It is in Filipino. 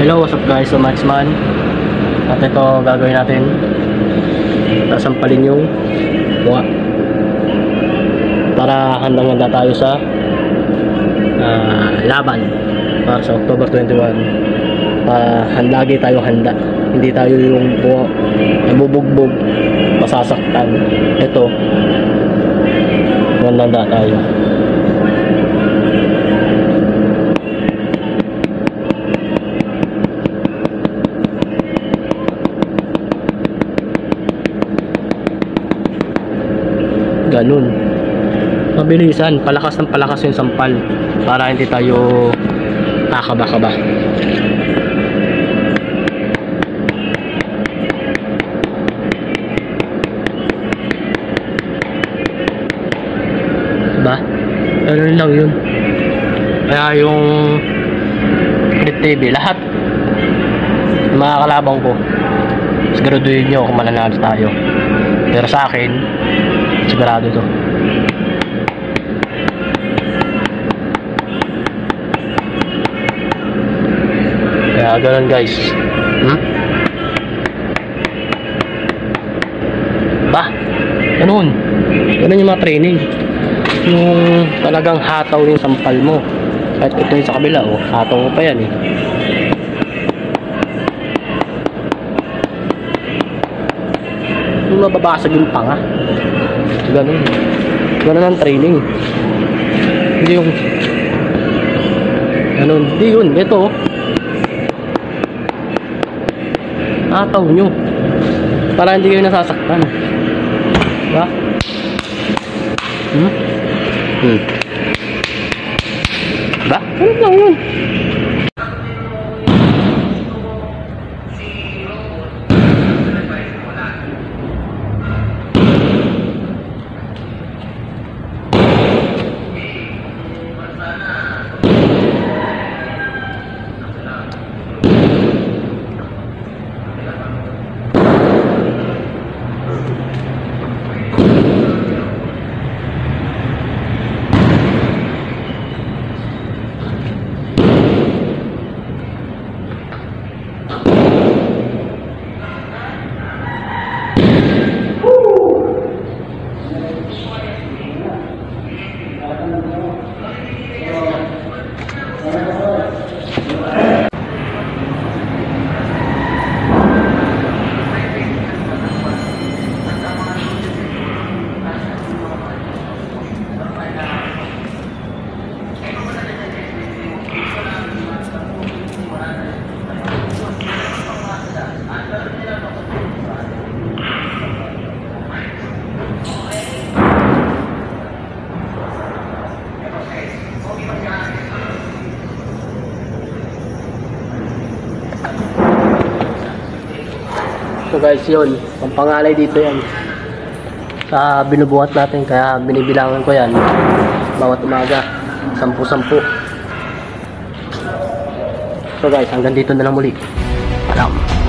Hello, what's up guys? So Maxman. At ito gagawin natin. Sasampalin yung buka. Para handang-handa tayo sa laban para sa October 21. Lagi tayo handa. Hindi tayo yung buka nabubugbog, masasaktan. Ito, handa tayo. Ganun. Mabilisan, palakas ng palakas yung sampal para hindi tayo kakaba-kaba. Diba? Ganun lang yun. Kaya yung Red TV, lahat mga kalabang ko, siguraduhin nyo kung mananalo tayo. Pero sa akin, sigurado to. Kaya ganun guys. Ba? Ganun. Ganun yung mga training. Yung talagang hataw yung sampal mo. Kahit ito yung sa kabila, oh, hataw mo pa yan eh. Yung mababasag yung panga. Ganun. Ganun ang training. Hindi yung ganun. Hindi yun. Ito. Ataw nyo. Para hindi kayo nasasaktan. Diba? Diba? Ganun lang yun. So guys, yun, ang pangalay dito yan sa binubuhat natin, kaya binibilangan ko yan bawat umaga, 10-10. So guys, hanggang dito na lang muli. Alam.